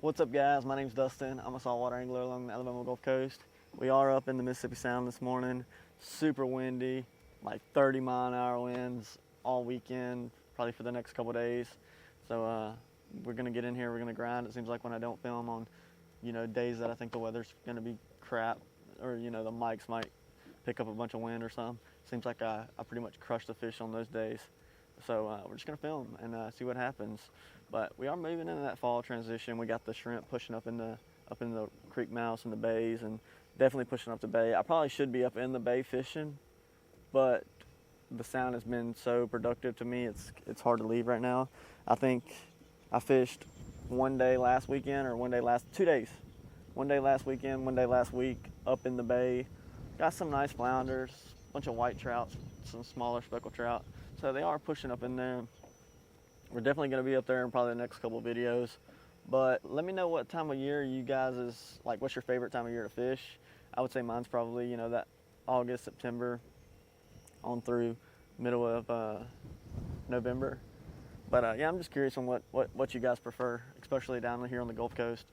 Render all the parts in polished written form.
What's up, guys? My name's Dustin. I'm a saltwater angler along the Alabama Gulf Coast. We are up in the Mississippi Sound this morning. Super windy, like 30-mile-an-hour winds all weekend, probably for the next couple days. So we're gonna get in here. We're gonna grind. It seems like when I don't film on, days that I think the weather's gonna be crap, or the mics might pick up a bunch of wind or something. Seems like I pretty much crush the fish on those days. So we're just gonna film and see what happens. But we are moving into that fall transition. We got the shrimp pushing up in the creek mouths and the bays, and definitely pushing up the bay. I probably should be up in the bay fishing, but the sound has been so productive to me. It's hard to leave right now. I think I fished one day last weekend, or 2 days. One day last weekend, one day last week up in the bay. Got some nice flounders, a bunch of white trout, some smaller speckled trout. So they are pushing up in there. We're definitely going to be up there in probably the next couple of videos. But let me know what time of year you guys is, like, what's your favorite time of year to fish? I would say mine's probably, that August, September on through middle of November. But yeah, I'm just curious on what you guys prefer, especially down here on the Gulf Coast.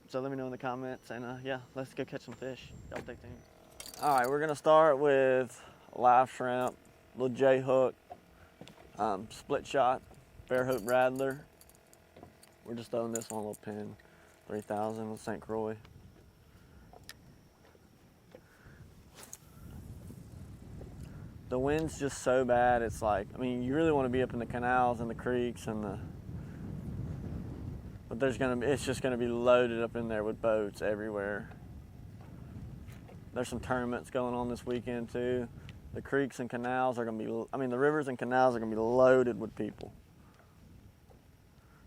So let me know in the comments, and yeah, let's go catch some fish. Y'all stay tuned. All right, we're going to start with live shrimp, little J hook, split shot, fair hook rattler. We're just throwing this on a little Penn 3000 with St.croix. The wind's just so bad. It's like, you really want to be up in the canals and the creeks but it's just gonna be loaded up in there with boats everywhere. There's some tournaments going on this weekend too. The creeks and canals are gonna be, the rivers and canals are gonna be loaded with people.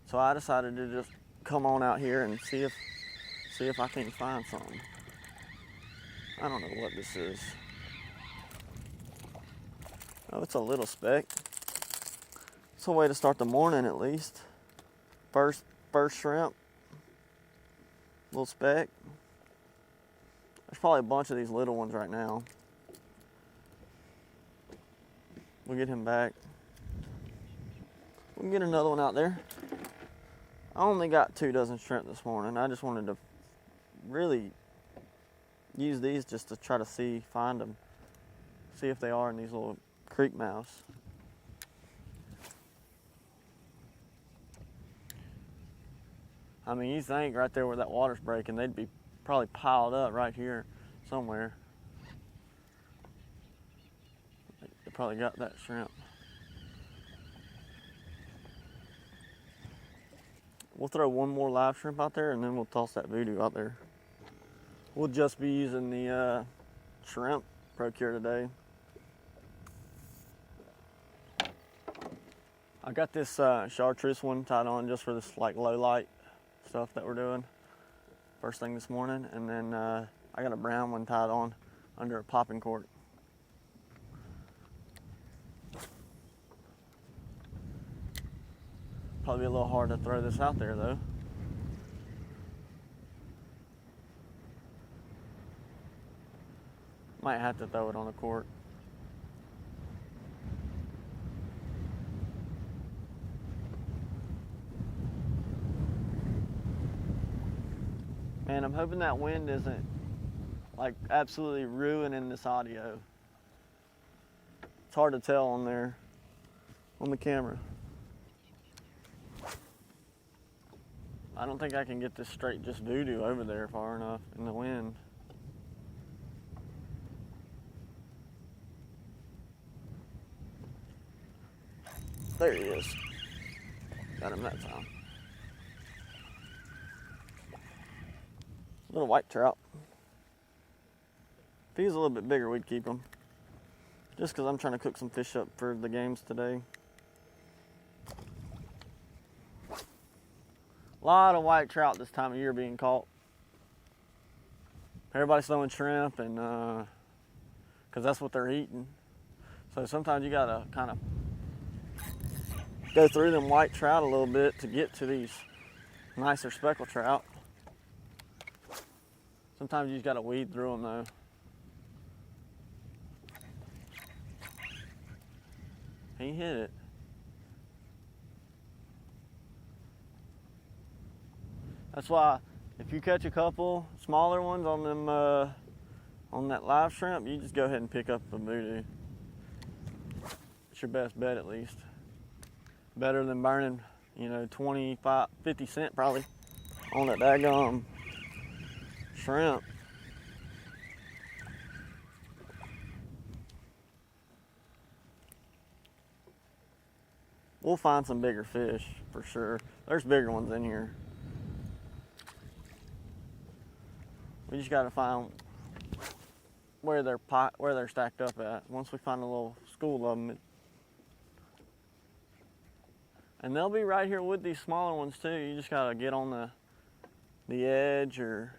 So I decided to just come on out here and see if I can find something. I don't know what this is. Oh, it's a little speck. It's a way to start the morning at least. First shrimp, little speck. There's probably a bunch of these little ones right now. We'll get him back. We can get another one out there. I only got 2 dozen shrimp this morning. I just wanted to really use these just to try to find them. See if they are in these little creek mouths. You think right there where that water's breaking, they'd be probably piled up right here somewhere. They probably got that shrimp. We'll throw one more live shrimp out there, and then we'll toss that VUDU out there. We'll just be using the shrimp procure today. I got this chartreuse one tied on just for this low light stuff that we're doing first thing this morning, and then I got a brown one tied on under a popping cork. Probably a little hard to throw this out there though. Might have to throw it on a cork. Man, I'm hoping that wind isn't absolutely ruining this audio. It's hard to tell on there, on the camera. I don't think I can get this straight just VUDU over there far enough in the wind. There he is. Got him that time. Little white trout. If he's a little bit bigger, we'd keep him. Just because I'm trying to cook some fish up for the games today. A lot of white trout this time of year being caught. Everybody's throwing shrimp, and because that's what they're eating. So sometimes you gotta kind of go through them white trout a little bit to get to these nicer speckled trout. Sometimes you just gotta weed through them though. He hit it. That's why if you catch a couple smaller ones on them on that live shrimp, you just go ahead and pick up a VUDU. It's your best bet, at least. Better than burning, you know, 25, 50 cents probably on that daggum shrimp. We'll find some bigger fish for sure. There's bigger ones in here. We just gotta find where they're stacked up at. Once we find a little school of them, and they'll be right here with these smaller ones too. You just gotta get on the edge or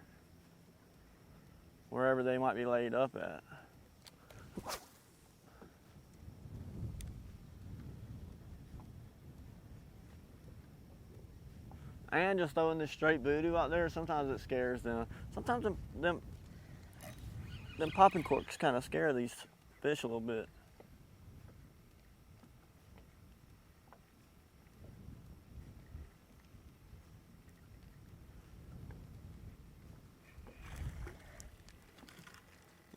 wherever they might be laid up at. And just throwing this straight VUDU out there, sometimes it scares them. Sometimes them popping corks kind of scare these fish a little bit.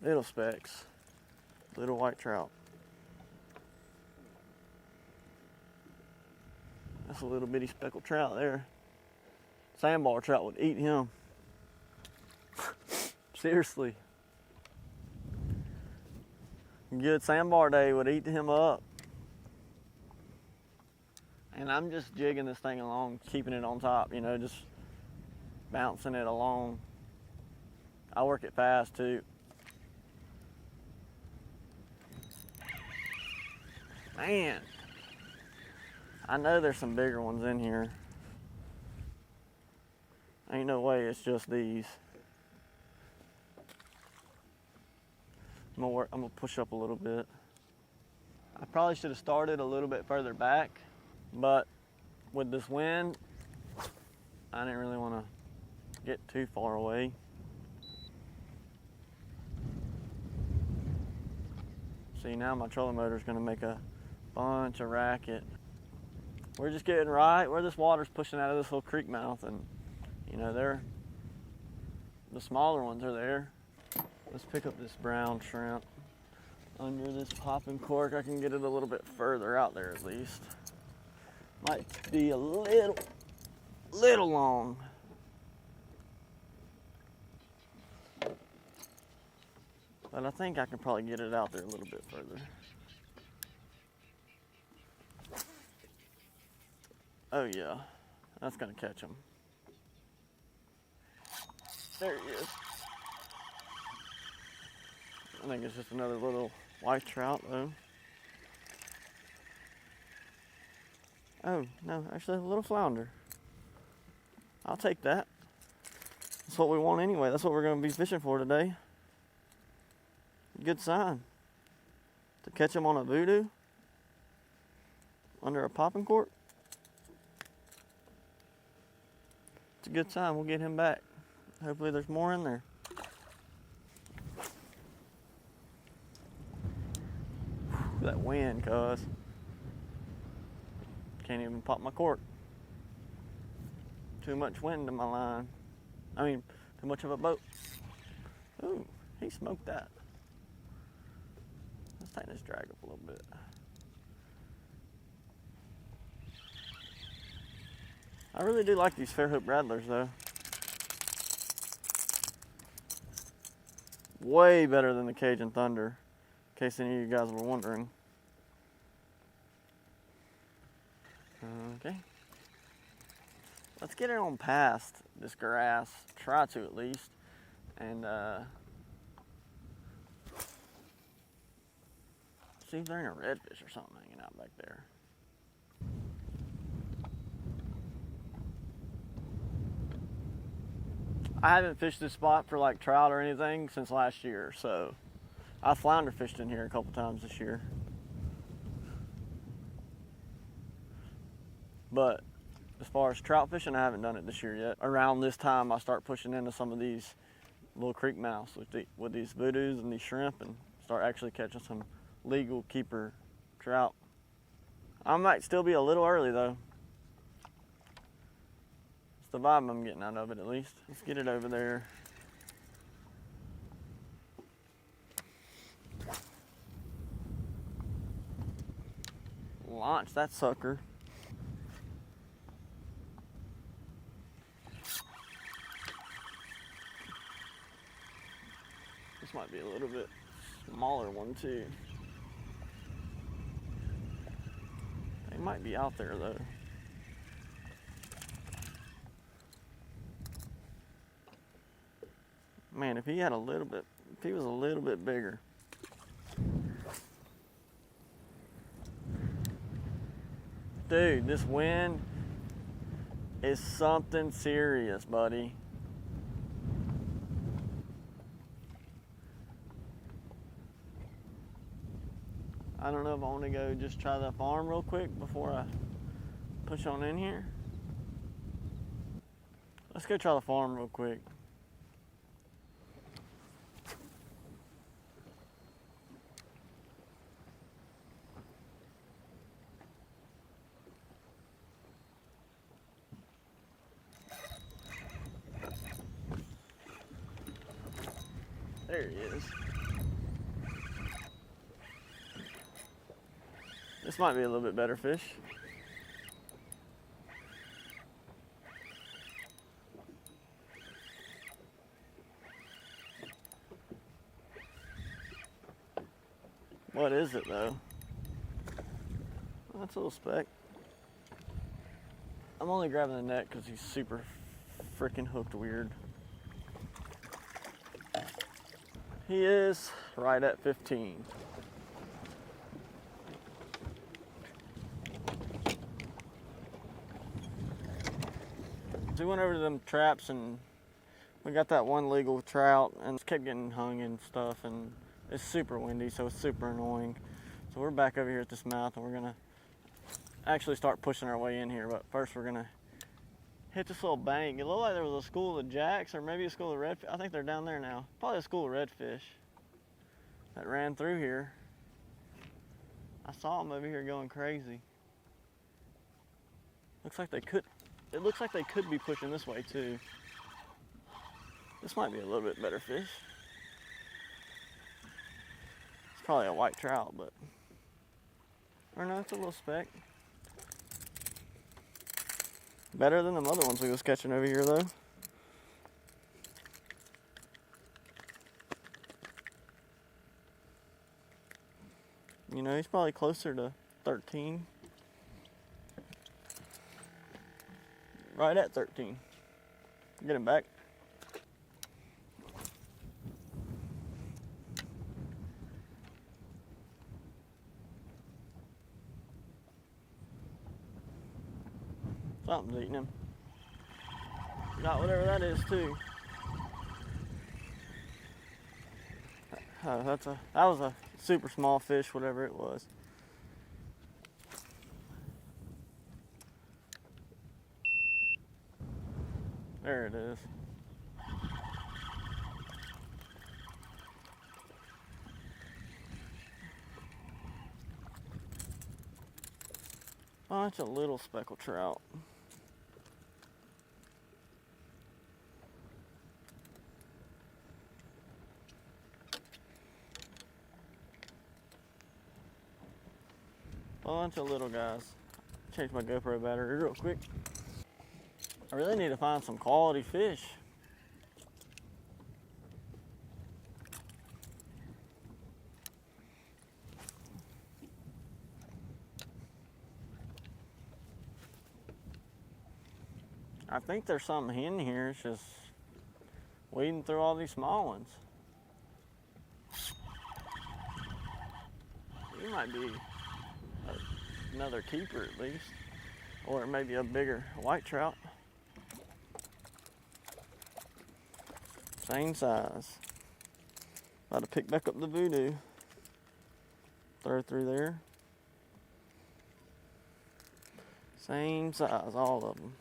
Little specks, little white trout. That's a little bitty speckled trout there. Sandbar trout would eat him. Seriously. Good sandbar day would eat him up. And I'm just jigging this thing along, keeping it on top, you know, just bouncing it along. I work it fast too. Man, I know there's some bigger ones in here. Ain't no way it's just these. I'm gonna push up a little bit. I probably should have started a little bit further back, but with this wind, I didn't really want to get too far away. See, now my trolling motor is gonna make a bunch of racket. We're just getting right where this water's pushing out of this little creek mouth, and you know, the smaller ones are there. Let's pick up this brown shrimp under this popping cork. I can get it a little bit further out there at least. Might be a little long. But I think I can probably get it out there a little bit further. Oh yeah, that's gonna catch him. There he is. I think it's just another little white trout though. Oh, no, actually a little flounder. I'll take that. That's what we want anyway. That's what we're gonna be fishing for today. Good sign. To catch him on a VUDU under a popping cork. It's a good sign. We'll get him back. Hopefully there's more in there. Whew, that wind, cuz. Can't even pop my cork. Too much wind in my line. I mean, too much of a boat. Ooh, he smoked that. Let's tighten this drag up a little bit. I really do like these Fairhook Rattlers though. Way better than the Cajun Thunder, in case any of you guys were wondering. Okay. Let's get it on past this grass, try to at least, and see if there ain't a redfish or something hanging out back there. I haven't fished this spot for like trout or anything since last year, so I flounder fished in here a couple times this year. But as far as trout fishing, I haven't done it this year yet. Around this time, I start pushing into some of these little creek mouths with these VUDUs and these shrimp, and start actually catching some legal keeper trout. I might still be a little early though. the vibe I'm getting out of it, at least. Let's get it over there. Launch that sucker. This might be a little bit smaller one too. They might be out there though. Man, if he was a little bit bigger. Dude, this wind is something serious, buddy. I don't know if I want to go just try the farm real quick before I push on in here. Let's go try the farm real quick. There he is. This might be a little bit better fish. What is it though? That's a little speck. I'm only grabbing the neck because he's super freaking hooked weird. He is right at 15. So we went over to them traps and we got that one legal trout and it kept getting hung and stuff, and it's super windy, so it's super annoying. So we're back over here at this mouth and we're gonna actually start pushing our way in here, but first we're gonna hit this little bank. It looked like there was a school of jacks or maybe a school of redfish. I think they're down there now. Probably a school of redfish that ran through here. I saw them over here going crazy. Looks like they could. It looks like they could be pushing this way too. This might be a little bit better fish. It's probably a white trout, but or no, it's a little speck. Better than the other ones we was catching over here though. You know, he's probably closer to 13. Right at 13. Get him back. Something's eating him. Got whatever that is too. Oh, that was a super small fish, whatever it was. There it is. Bunch of little speckled trout. Bunch of little guys. Change my GoPro battery real quick. I really need to find some quality fish. I think there's something in here. It's just weeding through all these small ones. You might be another keeper at least, or maybe a bigger white trout. Same size. About to pick back up the VUDU. Throw it through there. Same size, all of them.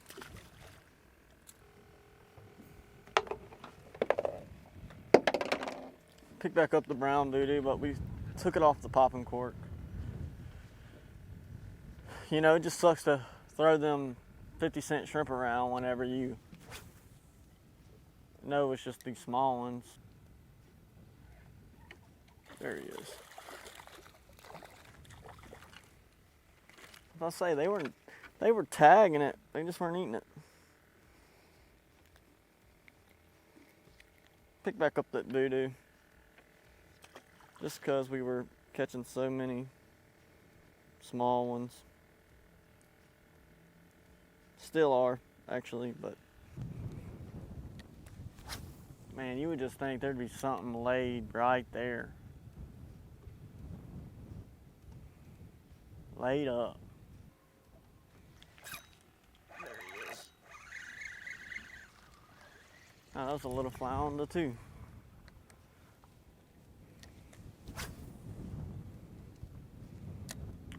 Pick back up the brown VUDU, but we took it off the popping cork. You know, it just sucks to throw them 50-cent shrimp around whenever you know it's just these small ones. There he is. If I say they were tagging it, they just weren't eating it. Pick back up that VUDU. Just because we were catching so many small ones. Still are, actually, but man, you would just think there'd be something laid right there. Laid up. There he is. Oh, that was a little flounder too.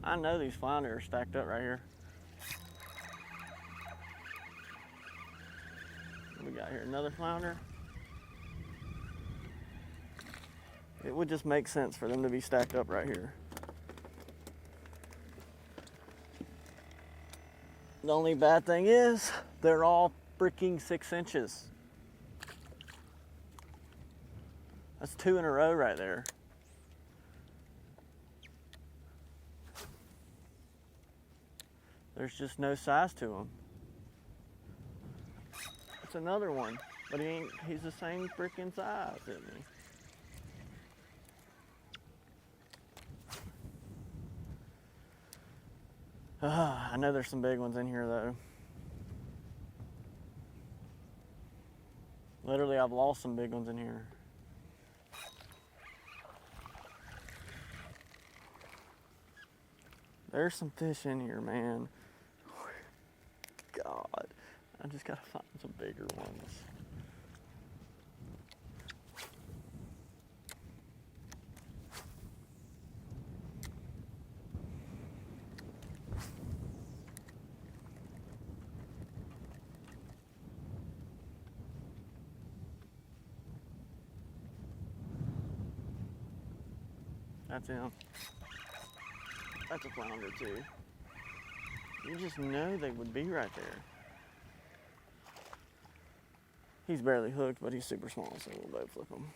I know these flounder are stacked up right here. What we got here? Another flounder. It would just make sense for them to be stacked up right here. The only bad thing is they're all freaking 6 inches. That's 2 in a row right there. There's just no size to them. It's another one, but he's the same freaking size, isn't he? I know there's some big ones in here though. Literally, I've lost some big ones in here. There's some fish in here, man. God, I just gotta find some bigger ones. That's him. That's a flounder too. You just know they would be right there. He's barely hooked, but he's super small, so we'll both flip him.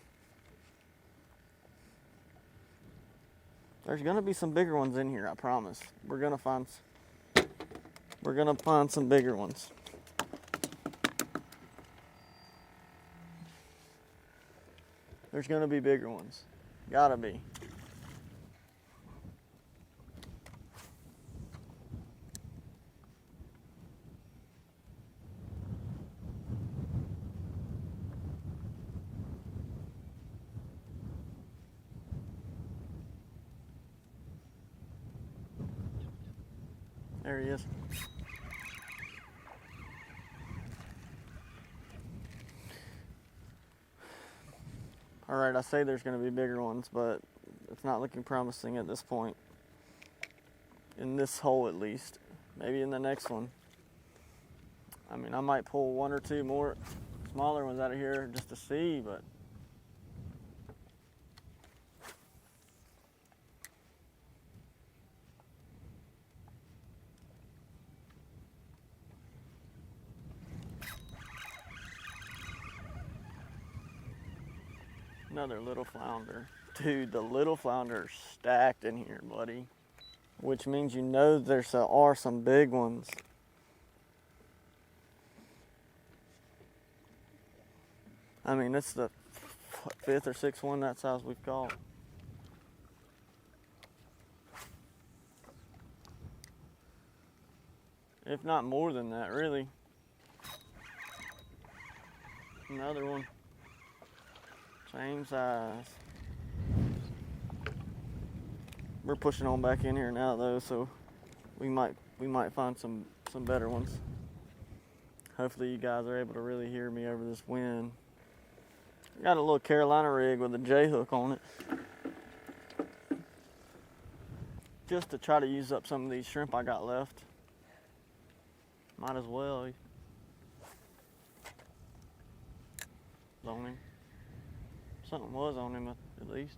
There's gonna be some bigger ones in here, I promise. We're gonna find some bigger ones. There's gonna be bigger ones. Gotta be. There he is. All right, I say there's going to be bigger ones, but it's not looking promising at this point. In this hole, at least. Maybe in the next one. I mean, I might pull 1 or 2 more smaller ones out of here just to see, but another little flounder. Dude, the little flounder are stacked in here, buddy. Which means you know there are some big ones. I mean, it's the 5th or 6th one that size we've caught. If not more than that, really. Another one. Same size. We're pushing on back in here now though, so we might find some better ones. Hopefully you guys are able to really hear me over this wind. I got a little Carolina rig with a J hook on it. Just to try to use up some of these shrimp I got left. Might as well. On him. Something was on him at least.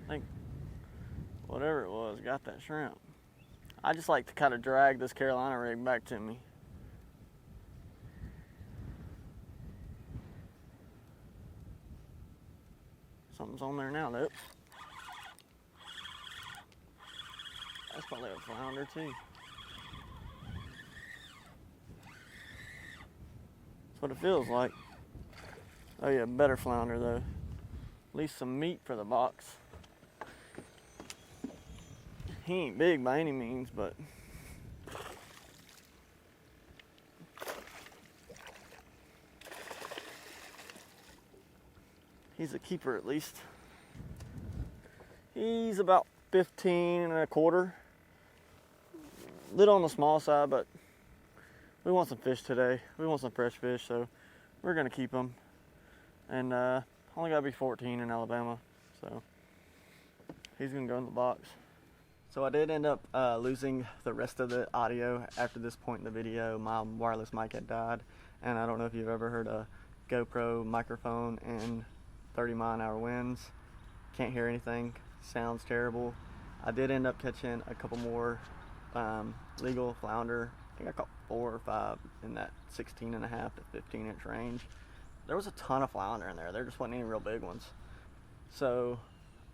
I think whatever it was got that shrimp. I just like to kind of drag this Carolina rig back to me. Something's on there now, though. That's probably a flounder too. That's what it feels like. Oh yeah, better flounder though. At least some meat for the box. He ain't big by any means, but he's a keeper at least. He's about 15 and a quarter. Little on the small side, but we want some fish today. We want some fresh fish, so we're gonna keep them. And only gotta be 14 in Alabama, so he's gonna go in the box. So I did end up losing the rest of the audio after this point in the video. My wireless mic had died, and I don't know if you've ever heard a GoPro microphone in 30-mile-an-hour winds. Can't hear anything, sounds terrible. I did end up catching a couple more legal flounder. I think I caught 4 or 5 in that 16.5 to 15-inch range. There was a ton of flounder in there. There just wasn't any real big ones. So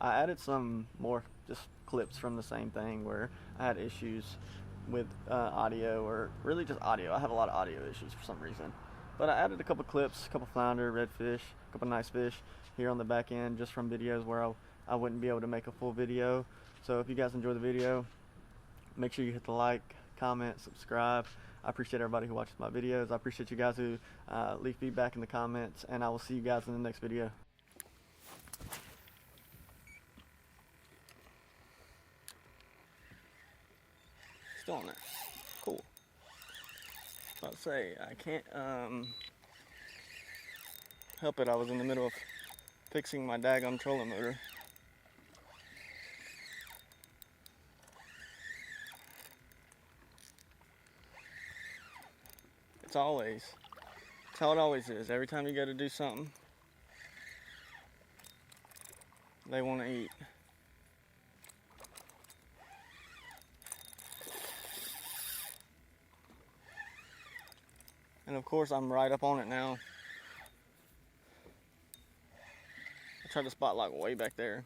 I added some more just clips from the same thing where I had issues with audio, or really just audio. I have a lot of audio issues for some reason. But I added a couple clips, a couple flounder, redfish, a couple nice fish here on the back end just from videos where I wouldn't be able to make a full video. So if you guys enjoy the video, make sure you hit the like, comment, subscribe. I appreciate everybody who watches my videos. I appreciate you guys who leave feedback in the comments, and I will see you guys in the next video. Still on there. Cool. About to say, I can't help it. I was in the middle of fixing my daggone trolling motor. It's how it always is. Every time you go to do something, they want to eat. And of course, I'm right up on it now. I tried to spot like way back there.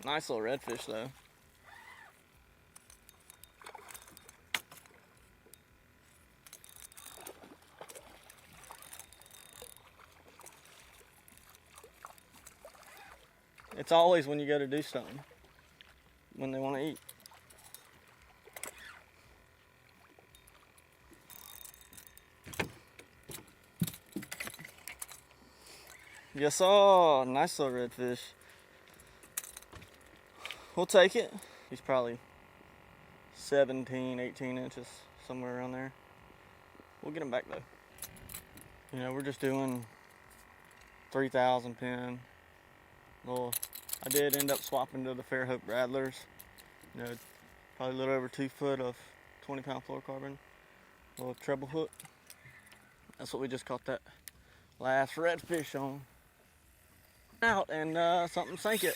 Nice little redfish though. It's always when you go to do something, when they want to eat. Yes, oh, nice little redfish. We'll take it. He's probably 17, 18 inches, somewhere around there. We'll get him back though. You know, we're just doing 3,000 Penn. Well, I did end up swapping to the Fairhope Rattlers. You know, probably a little over 2 foot of 20-pound fluorocarbon. A little treble hook. That's what we just caught that last redfish on. Out and something sank it.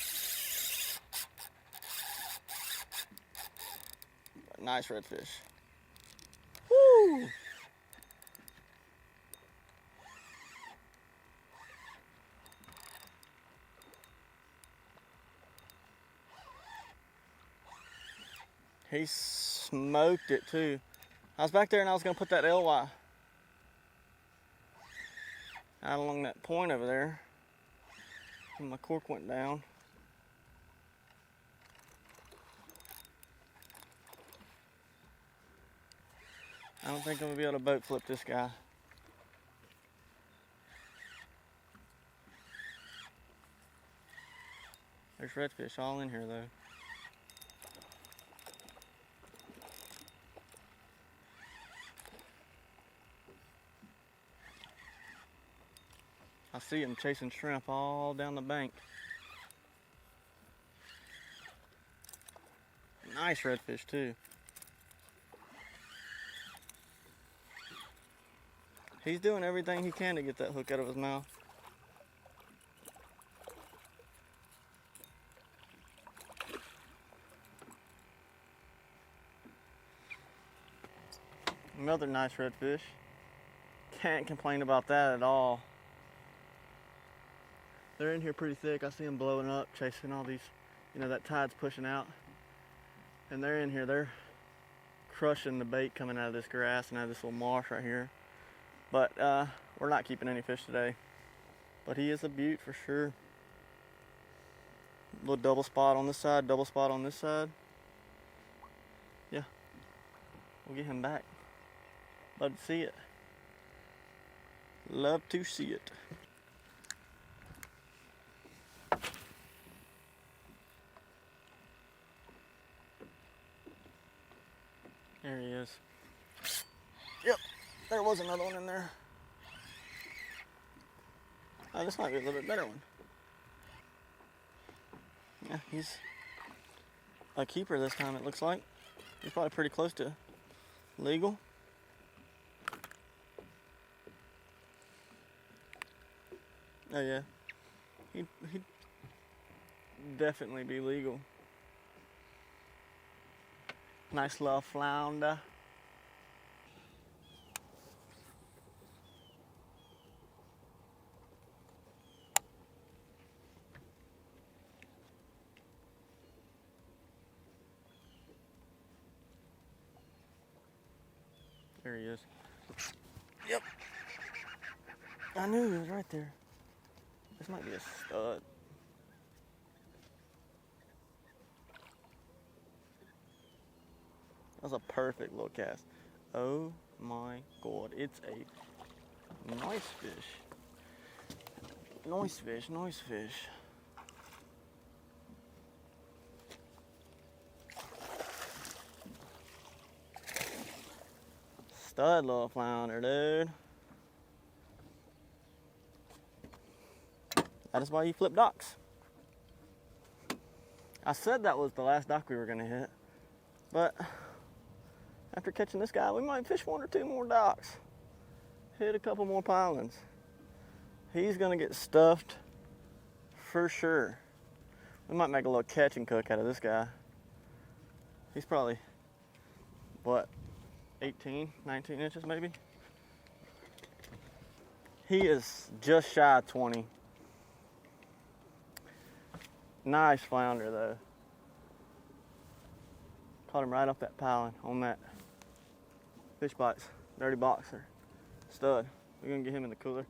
Nice redfish. Woo! He smoked it too. I was back there and I was gonna put that LY out along that point over there. And my cork went down. I don't think I'm gonna be able to boat flip this guy. There's redfish all in here though. I see him chasing shrimp all down the bank. Nice redfish too. He's doing everything he can to get that hook out of his mouth. Another nice redfish. Can't complain about that at all. They're in here pretty thick. I see them blowing up, chasing all these, you know, that tide's pushing out. And they're in here, they're crushing the bait coming out of this grass and out of this little marsh right here. But we're not keeping any fish today. But he is a beaut for sure. Little double spot on this side, double spot on this side. Yeah, we'll get him back. Love to see it. Love to see it. There he is. Yep, there was another one in there. Oh, this might be a little bit better one. Yeah, he's a keeper this time, it looks like. He's probably pretty close to legal. Oh yeah, he'd definitely be legal. Nice little flounder. There he is. Yep. I knew he was right there. This might be a stud. That was a perfect little cast. Oh my God, it's a nice fish. Nice fish, nice fish. Stud little flounder, dude. That is why you flip docks. I said that was the last dock we were gonna hit, but after catching this guy, we might fish one or two more docks. Hit a couple more pilings. He's gonna get stuffed for sure. We might make a little catch and cook out of this guy. He's probably, what, 18, 19 inches maybe? He is just shy of 20. Nice flounder though. Caught him right off that piling on that Fish Bites Dirty Boxer. Stud. We're gonna get him in the cooler.